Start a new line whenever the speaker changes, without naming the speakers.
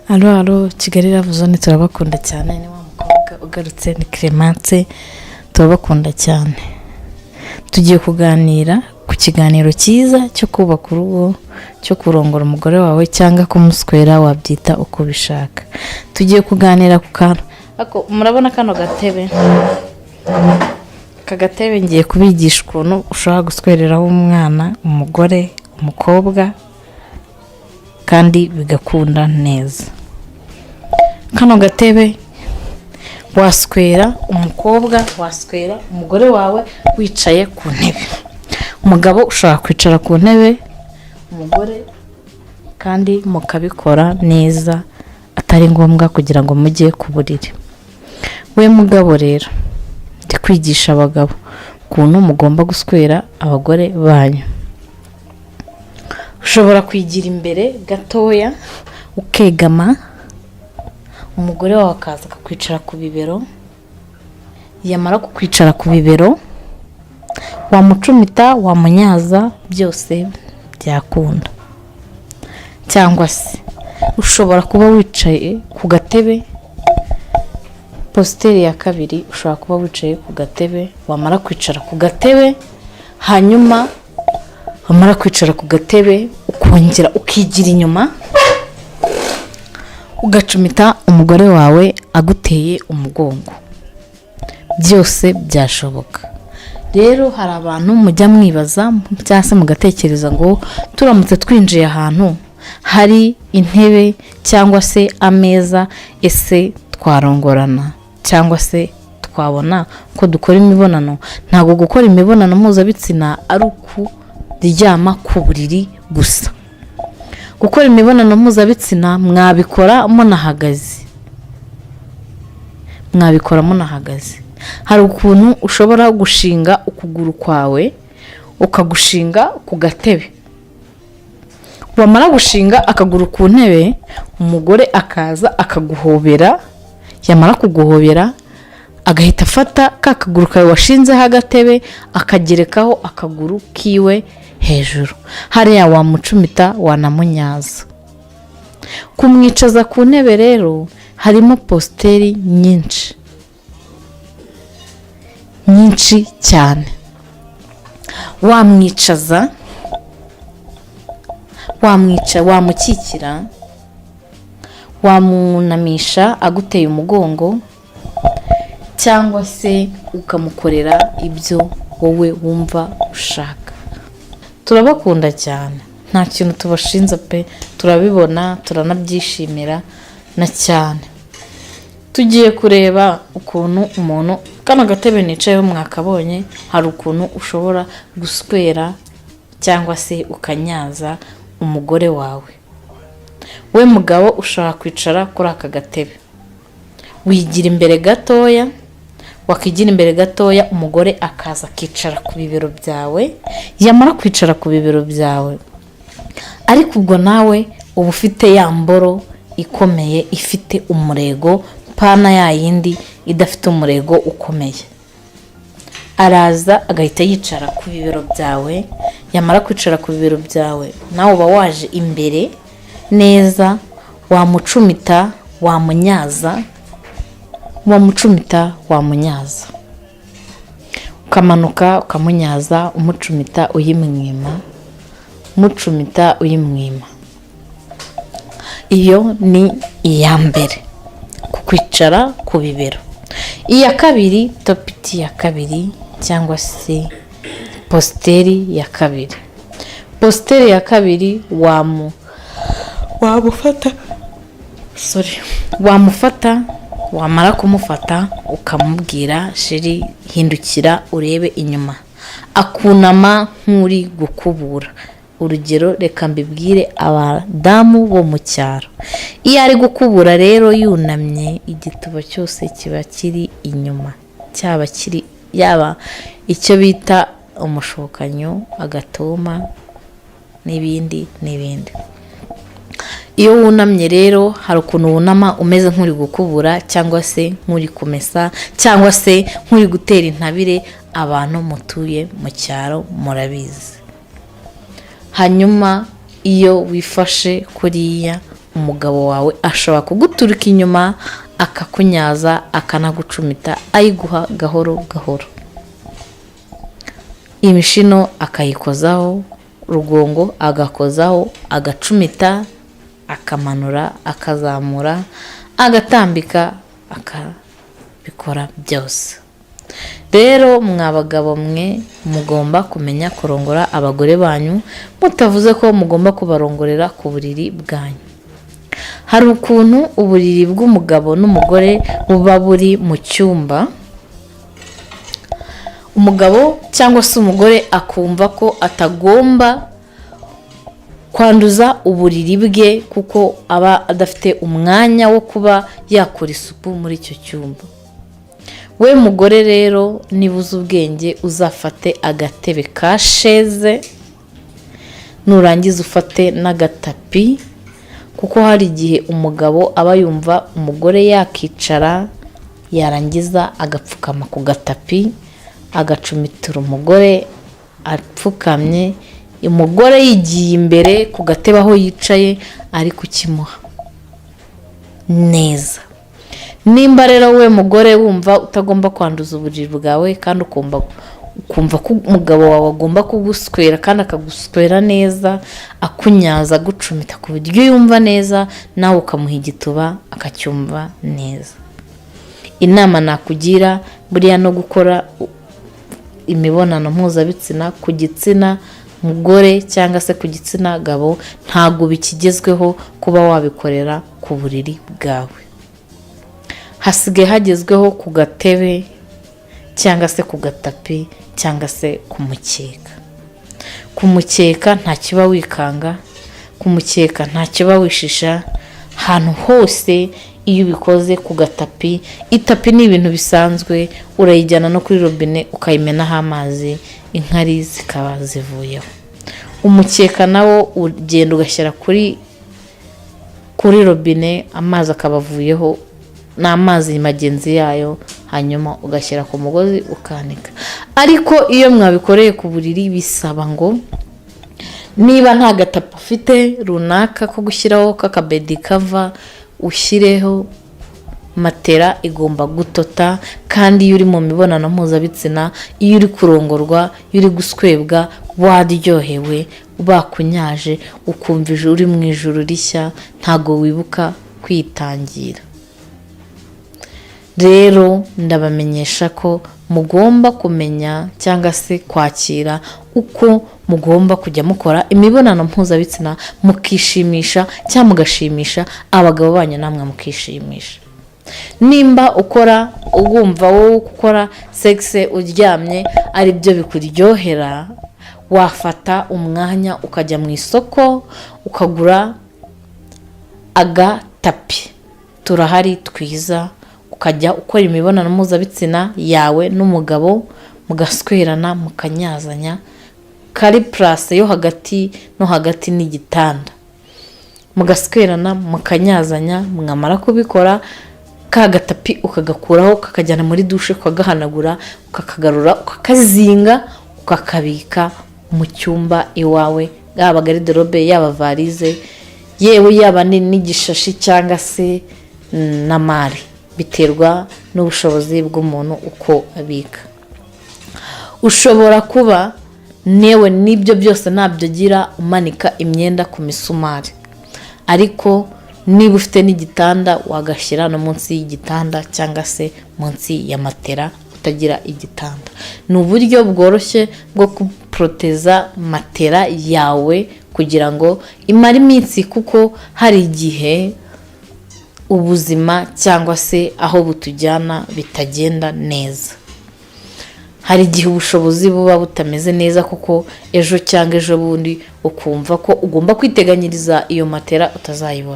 Alo Kigali Ravuzone turabakunda cyane, ni wa mukobwa ugarutse, ni Clemence, turabakunda cyane. Tugiye kuganira ku kiganiro cyiza cyo kubaka urugo, cyo kurongora umugore wawe cyangwa kumuswera, wabyita uko bishaka. Tugiye kuganira ku kantu, murabona kano gatebe, kagatebe ngiye kubigisha ukuntu ushobora guswereraho umwana, umugore, umukobwa, kandi bigakunda neza. Kano gatebe waswera umukobwa, waswera umugore wawe wicaye ku ntebe. Umugabo ushobora kwicara ku ntebe, umugore, kandi mukabikora neza atari ngombwa kugira ngo mujye ku buriri. We mugabo rero, ndi kwigisha abagabo ukuntu mugomba guswera abagore banyu. Ushobora kwigira imbere gatoya ukegama, umugore wawe akaza akakwicara ku bibero, yamara kukwicara ku bibero wamucumita, wamunyaza, byose byakunda. Cyangwa se ushobora kuba wicaye ku gatebe, positeri ya kabiri, ushobora kuba wicaye ku gatebe, wamara kwicara ku gatebe, hanyuma wamara kwicara ku gatebe ukongera ukigira inyuma, ugacumita umugore wawe aguteye umugongo. Byose byashoboka. Rero hari abantu mujya mwibaza cyangwa se mugatekereza ngo turamutse twinjiye ahantu hari intebe cyangwa se ameza, ese twarongorana cyangwa se twabona ko dukora imibonano? Ntabwo gukora imibonano mpuzabitsina ari ukuryama ku buriri gusa. Gukora imibonano mpuzabitsina mwabikora munahagaze, Hari ukuntu ushobora gushinga ukuguru kwawe ukagushinga ku gatebe, wamara gushinga akaguru ku ntebe, umugore akaza akaguhobera, yamara kuguhobera agahita afata ka kaguru kawe washinzeho agatebe akagerekaho akaguru kiwe hejuru. Hariya wamucumita, wanamunyaza. Kumwicaza ku ntebe rero harimo positeri nyinshi cyane. Wamwicaza, wamukikira, wamunamisha aguteye umugongo, cyangwa se ukamukorera ibyo wowe wumva ushaka. Turabakunda cyane, nta kintu tubashinze pe, turabibona, turanabyishimira na cyane. Tugiye kureba ukuntu umuntu, kano gatebe nicayeho mwakabonye, hari ukuntu ushobora guswera cyangwa se ukanyaza umugore wawe. We mugabo ushobora kwicara kuri aka gatebe, wigira imbere gatoya, wakigira imbere gatoya, umugore akaza akicara ku bibero byawe. Yamara kwicara ku bibero byawe, ariko ubwo nawe uba ufite ya mboro ikomeye ifite umurego, pana ya yindi idafite umurego ukomeye. Araza agahita yicara ku bibero byawe. Yamara kwicara ku bibero byawe, nawe uba waje imbere neza, wamucumita, wamunyaza, ukamanuka ukamunyaza, umucumita uyimwima. Iyo ni iya mbere, kukwicara ku bibero. Iya kabiri, topiti ya kabiri, cyangwa se positeri ya kabiri. Positeri ya kabiri wamufata, wamara kumufata ukamubwira, sheri hindukira urebe inyuma. Akunama nk'uri gukubura. Urugero, reka mbibwire abadamu bo mu cyaro, iyo ari gukubura rero yunamye, igituba cyose kiba kiri inyuma, yaba icyo bita umushokanyo, agatoma, n'ibindi. Iyo wunamye rero hari ukuntu wunama umeze nk'uri gukubura cyangwa se nk'uri kumesa cyangwa se nk'uri gutera intabire, abantu mutuye mu cyaro murabizi. Hanyuma iyo wifashe kuriya, umugabo wawe ashobora kuguturuka inyuma akakunyaza akanagucumita ayiguha gahoro gahoro. Imishino akayikozaho, rugongo agakozaho, agacumita, akamanura, akazamura, agatambika, akabikora byose. Rero mwa bagabo mwe mugomba kumenya kurongora abagore banyu, mutavuze ko mugomba kubarongorera ku buriri bwanyu. Hari ukuntu uburiri bw'umugabo n'umugore buba buri mu cyumba, umugabo cyangwa se umugore akumva ko atagomba kwanduza uburiri bwe kuko aba adafite umwanya wo kuba yakora isuku muri icyo cyumba. We mugore rero niba uzi ubwenge, uzafate agatebe ka sheze, nurangiza ufate n'agatapi, kuko hari igihe umugabo aba yumva umugore yakicara yarangiza agapfukama ku gatapi, agacumitira umugore apfukamye, umugore yigiye imbere ku gatebe aho yicaye ari kukimuha neza. Nimba rero we mugore wumva utagomba kwanduza uburiri bwawe kandi ukumva ko umugabo wawe agomba kuguswera kandi akaguswera neza, akunyaza, agucumita ku buryo yumva neza, nawe ukamuha igituba akacyumva neza. Inama nakugira buriya no gukora imibonano mpuzabitsina ku gitsina mugore cyangwa se ku gitsina gabo ntabwo bikigezweho kuba wabikorera ku buriri bwawe. Hasigaye hagezweho ku gatebe cyangwa se ku gatapi cyangwa se ku mukeka. Ku mukeka nta kiba wikanga, ku mukeka nta kiba wishisha, ahantu hose iyo ubikoze ku gatapi, itapi ni ibintu bisanzwe, urayijyana no kuri robine ukayimenaho amazi, inkari zikaba zivuyeho. Umukeka nawo ugenda ugashyira kuri robine, amazi akaba avuyeho n'amazi magenzi yayo, hanyuma ugashyira ku mugozi ukanika. Ariko iyo mwabikoreye ku buriri bisaba ngo niba nta gatapi ufite runaka ko gushyiraho k'akabedi kava, ushyireho matera igomba gutota. Kandi iyo uri mu mibonano mpuzabitsina, iyo uri kurongorwa, iyo uri guswebwa, waryohewe, bakunyaje, ukumva uri mu ijuru rishya, ntago wibuka kwitangira. Rero ndabamenyesha ko mugomba kumenya cyangwa se kwakira uko mugomba kujya mukora imibonano mpuzabitsina, mukishimisha cyangwa mugashimisha abagabo banyu, namwe mukishimisha. Nimba ukora ugumva wowe gukora sexe uryamye ari byo bikuryohera, wafata umwanya ukajya mu isoko ukagura agatapi, turahari twiza, ukajya ukora imibonano mpuzabitsina yawe n'umugabo, mugaswerana, mukanyazanya, kari place yo hagati no hagati n'igitanda, mugaswerana, mukanyazanya. Mwamara kubikora, ka gatapi ukagakuraho, kakajyana muri dushe, ukagahanagura, ukakagarura, ukakazinga, ukakabika mu cyumba iwawe, yaba garderobe, yaba varize, yewe yaba n'igishashi cyangwa se n'amari, biterwa n'ubushobozi bw'umuntu uko abika. Ushobora kuba newe n'ibyo byose ntabyo gira umanika imyenda ku misumari, ariko niba ufite n'igitanda wagashyira no munsi y'igitanda cyangwa se munsi ya matera utagira igitanda. Ni uburyo bworoshye bwo kuproteza matera yawe kugira ngo imare iminsi, kuko hari igihe ubuzima cyangwa se aho butujyana bitagenda neza. Hari igihe ubushobozi buba butameze neza, kuko ejo cyangwa ejo bundi ukumva ko ugomba kwiteganyiriza iyo matera utazayibona.